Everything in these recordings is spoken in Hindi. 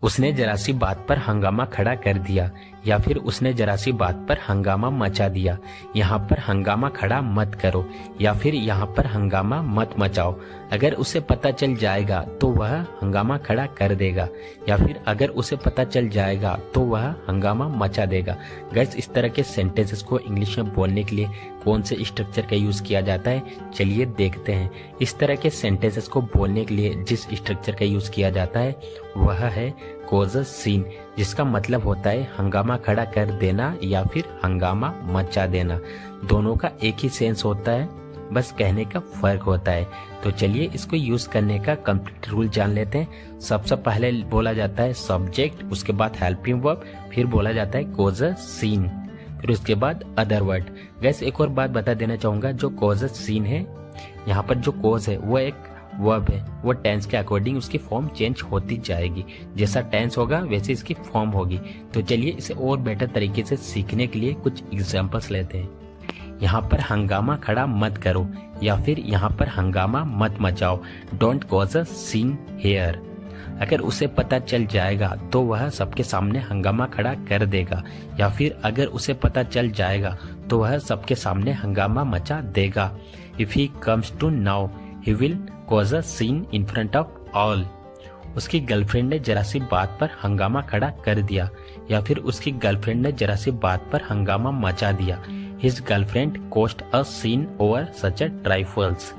उसने जरा सी बात पर हंगामा खड़ा कर दिया, या फिर उसने जरा सी बात पर हंगामा मचा दिया। यहाँ पर हंगामा खड़ा मत करो, या फिर यहाँ पर हंगामा मत मचाओ। अगर उसे पता चल जाएगा तो वह हंगामा खड़ा कर देगा, या फिर अगर उसे पता चल जाएगा तो वह हंगामा मचा देगा। गाइस, इस तरह के सेंटेंसेस को इंग्लिश में बोलने के लिए कौन से स्ट्रक्चर का यूज किया जाता है, चलिए देखते हैं। इस तरह के सेंटेंसेस को बोलने के लिए जिस स्ट्रक्चर का यूज किया जाता है वह है कॉजस सीन, जिसका मतलब होता है हंगामा खड़ा कर देना या फिर हंगामा मचा देना। दोनों का एक ही सेंस होता है, बस कहने का फर्क होता है। तो चलिए इसको यूज करने का कंप्लीट रूल जान लेते हैं। सबसे पहले बोला जाता है सब्जेक्ट, उसके बाद हेल्पिंग वर्ब, फिर बोला जाता है कॉजस सीन, फिर उसके बाद अदर वर्ड। गैस, एक और बात बता देना चाहूंगा, जो कॉजस सीन है, यहाँ पर जो कॉज है वो एक वर्ब है, वो टेंस के अकॉर्डिंग उसकी फॉर्म चेंज होती जाएगी। जैसा टेंस होगा वैसे इसकी फॉर्म होगी। तो चलिए इसे और बेटर तरीके से सीखने के लिए कुछ एग्जांपल्स लेते हैं। यहाँ पर हंगामा खड़ा मत करो, या फिर यहाँ पर हंगामा मत मचाओ। Don't cause a scene here. अगर उसे पता चल जाएगा तो वह सबके सामने हंगामा खड़ा कर देगा, या फिर अगर उसे पता चल जाएगा तो वह सबके सामने हंगामा मचा देगा। If he comes to now he will cause a scene in front of all. उसकी गर्लफ्रेंड ने जरा सी बात पर हंगामा खड़ा कर दिया, या फिर उसकी गर्लफ्रेंड ने जरा सी बात पर हंगामा मचा दिया। His girlfriend caused a scene over such a trifles.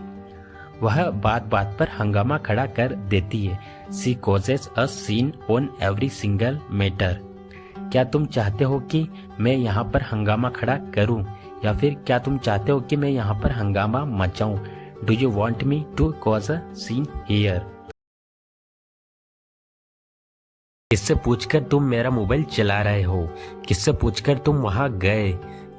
वह बात बात पर हंगामा खड़ा कर देती है। She causes a scene on every single matter. क्या तुम चाहते हो कि मैं यहाँ पर हंगामा खड़ा करूं, या फिर क्या तुम चाहते हो कि मैं यहाँ पर हंगामा मचाऊं? Do you want me to cause a scene here? किससे पूछकर तुम मेरा मोबाइल चला रहे हो? किससे पूछकर तुम वहां गए?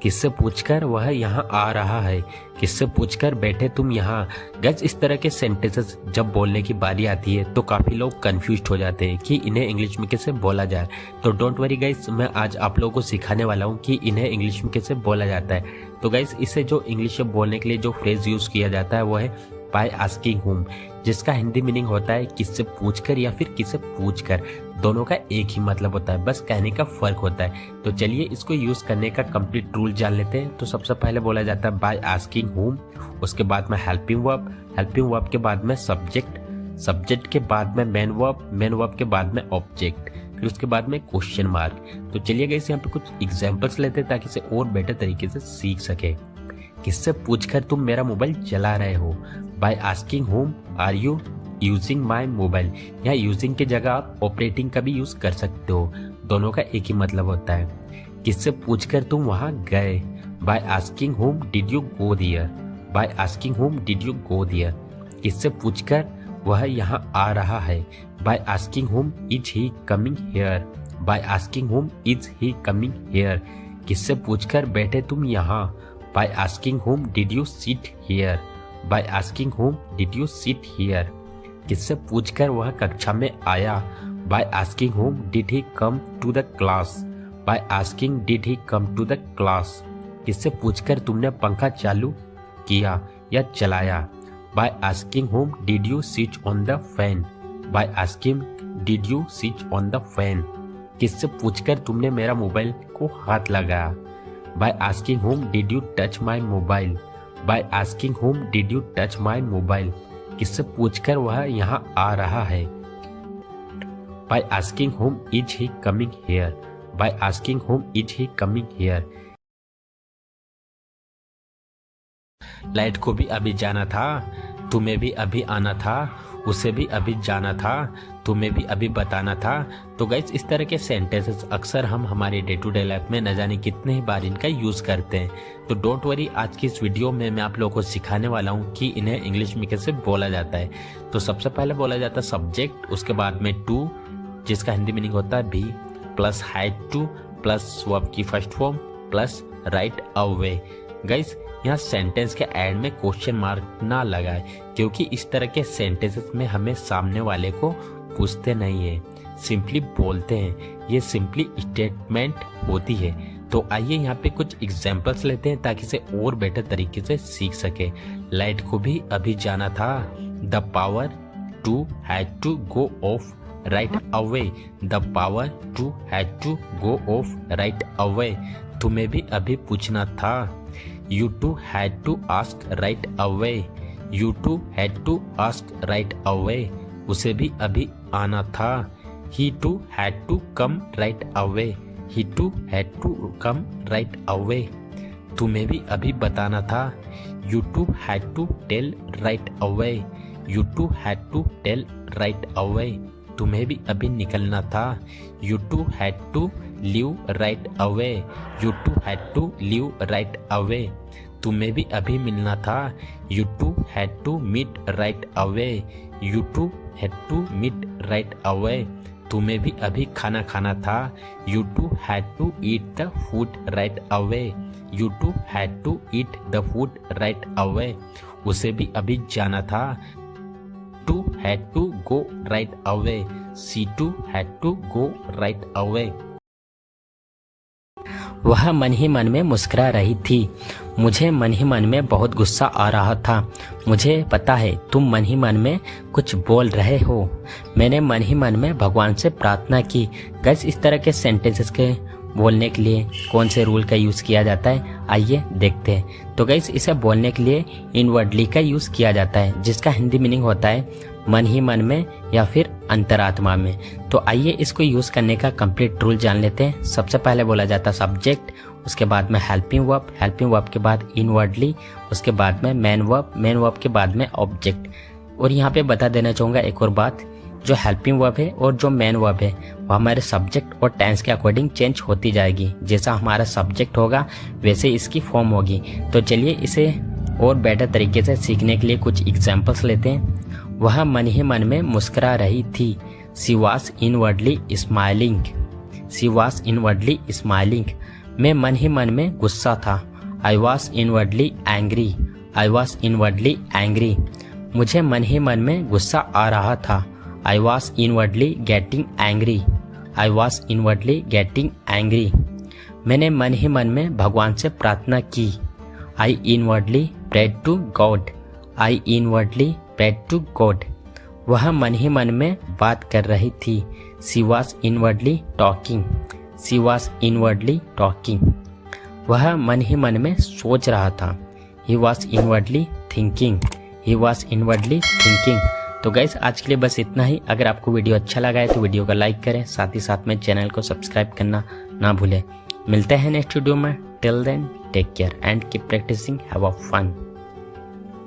किससे पूछकर वह यहाँ आ रहा है? किससे पूछकर बैठे तुम यहाँ? गैस, इस तरह के सेंटेंसेस जब बोलने की बारी आती है तो काफी लोग कंफ्यूज्ड हो जाते हैं कि इन्हें इंग्लिश में कैसे बोला जाए। तो डोंट वरी गाइस, मैं आज आप लोगों को सिखाने वाला हूँ कि इन्हें इंग्लिश में कैसे बोला जाता है। तो गाइस, इसे जो इंग्लिश में बोलने के लिए जो फ्रेज यूज किया जाता है वो है बाय आस्किंग हुम, जिसका हिंदी मीनिंग होता है किससे पूछकर या फिर किससे पूछकर। दोनों का एक ही मतलब होता है, बस कहने का फर्क होता है। तो चलिए इसको यूज करने का कंप्लीट रूल जान लेते हैं। तो सबसे पहले बोला जाता है बाय आस्किंग हुम, उसके बाद में हेल्पिंग वर्ब, हेल्पिंग वर्ब के बाद में सब्जेक्ट, सब्जेक्ट के बाद में मेन वर्ब, मेन वर्ब के बाद में ऑब्जेक्ट, फिर उसके बाद में क्वेश्चन मार्क। तो चलिए गाइस, यहाँ पे कुछ एग्जांपल्स लेते हैं ताकि इसे और बेटर तरीके से सीख सके। किससे पूछकर तुम मेरा मोबाइल चला रहे हो? By asking whom are you using my mobile. यहाँ यूजिंग की जगह आप ऑपरेटिंग का भी यूज कर सकते हो, दोनों का एक ही मतलब होता है। किससे पूछकर तुम वहां गए? By asking whom did you go there. By asking whom did you go there. किससे पूछकर वह यहाँ आ रहा है? By asking whom is he coming here. By asking whom is he coming here. किससे पूछकर बैठे तुम यहाँ? By asking whom did you sit here. By asking whom did you sit here. किससे पूछकर वह कक्षा में आया? By asking whom did he come to the class. By asking did he come to the class. किससे पूछकर तुमने पंखा चालू किया या चलाया? By asking whom did you switch on the fan. By asking did you switch on the fan. किससे पूछकर तुमने मेरा मोबाइल को हाथ लगाया? By asking whom did you touch my mobile. By asking whom did you touch my mobile. किससे पूछकर वह यहाँ आ रहा है? By asking whom is he coming here. By asking whom is he coming hair. Light को भी अभी जाना था, तुम्हें भी अभी आना था, उसे भी अभी जाना था, तुम्हें भी अभी बताना था। तो गाइस, इस तरह के सेंटेंसेस अक्सर हम हमारे डे टू डे लाइफ में न जाने कितने ही बार इनका यूज करते हैं। तो डोंट वरी, आज की इस वीडियो में मैं आप लोगों को सिखाने वाला हूँ कि इन्हें इंग्लिश में कैसे बोला जाता है। तो सबसे पहले बोला जाता है सब्जेक्ट, उसके बाद में टू, जिसका हिंदी मीनिंग होता है भी, plus had to, plus verb की first form, plus right away. Guys, यहाँ सेंटेंस के एंड में क्वेश्चन मार्क ना लगाए, क्योंकि इस तरह के सेंटेंसेस में हमें सामने वाले को पूछते नहीं है, सिंपली बोलते हैं। ये सिंपली स्टेटमेंट होती है। तो आइए यहाँ पे कुछ एग्जांपल्स लेते हैं ताकि इसे और बेटर तरीके से सीख सके। लाइट को भी अभी जाना था, the power to had to go off right away. The power to had to go off right away. तुम्हें भी अभी पूछना था. You too had to ask right away. You too had to ask right away. उसे भी अभी आना था. He too had to come right away. He too had to come right away. तुम्हें भी अभी बताना था. You too had to tell right away. You too had to tell right away. तुम्हें भी अभी निकलना था. You too had to leave right away. You too had to leave right away. तुम्हें भी अभी मिलना था. You too had to meet right away. You too had to meet right away. तुम्हें भी अभी खाना खाना था. You too had to eat the food right away. You too had to eat the food right away. उसे भी अभी जाना था. Too had to go right away. She too had to go right away. वह मन ही मन में मुस्कुरा रही थी. मुझे मन ही मन में बहुत गुस्सा आ रहा था. मुझे पता है तुम मन ही मन में कुछ बोल रहे हो. मैंने मन ही मन में भगवान से प्रार्थना की. गाइस, इस तरह के सेंटेंसेस के बोलने के लिए कौन से रूल का यूज़ किया जाता है, आइए देखते हैं. तो गाइस, इसे बोलने के लिए इनवर्डली का यूज़ किया जाता है, जिसका हिंदी मीनिंग होता है मन ही मन में या फिर अंतरात्मा में. तो आइए इसको यूज़ करने का कंप्लीट रूल जान लेते हैं. सबसे पहले बोला जाता है सब्जेक्ट, उसके बाद में हेल्पिंग वर्ब के बाद इनवर्डली, उसके बाद में मेन वर्ब के बाद में ऑब्जेक्ट. और यहाँ पे बता देना चाहूँगा एक और बात, जो हेल्पिंग वर्ब है और जो मेन वर्ब है वो हमारे सब्जेक्ट और टेंस के अकॉर्डिंग चेंज होती जाएगी. जैसा हमारा सब्जेक्ट होगा वैसे इसकी फॉर्म होगी. तो चलिए इसे और बेटर तरीके से सीखने के लिए कुछ एग्जाम्पल्स लेते हैं. वह मन ही मन में मुस्कुरा रही थी. She was inwardly smiling. She was inwardly smiling. मैं मन ही मन में गुस्सा था. I was inwardly angry. I was inwardly angry. मुझे मन ही मन में गुस्सा आ रहा था. I was inwardly getting angry. I was inwardly getting angry. मैंने मन ही मन में भगवान से प्रार्थना की. I inwardly prayed to God. I inwardly prayed to God. वह मन ही मन में बात कर रही थी. She was inwardly talking. She was inwardly talking. वह मन ही मन में सोच रहा था. He was inwardly thinking. He was inwardly thinking. तो गाइस, आज के लिए बस इतना ही. अगर आपको वीडियो अच्छा लगा है तो वीडियो को लाइक करें, साथ ही साथ में चैनल को सब्सक्राइब करना ना भूलें. मिलते हैं नेक्स्ट वीडियो में. Till then take care and keep practising. Have a fun.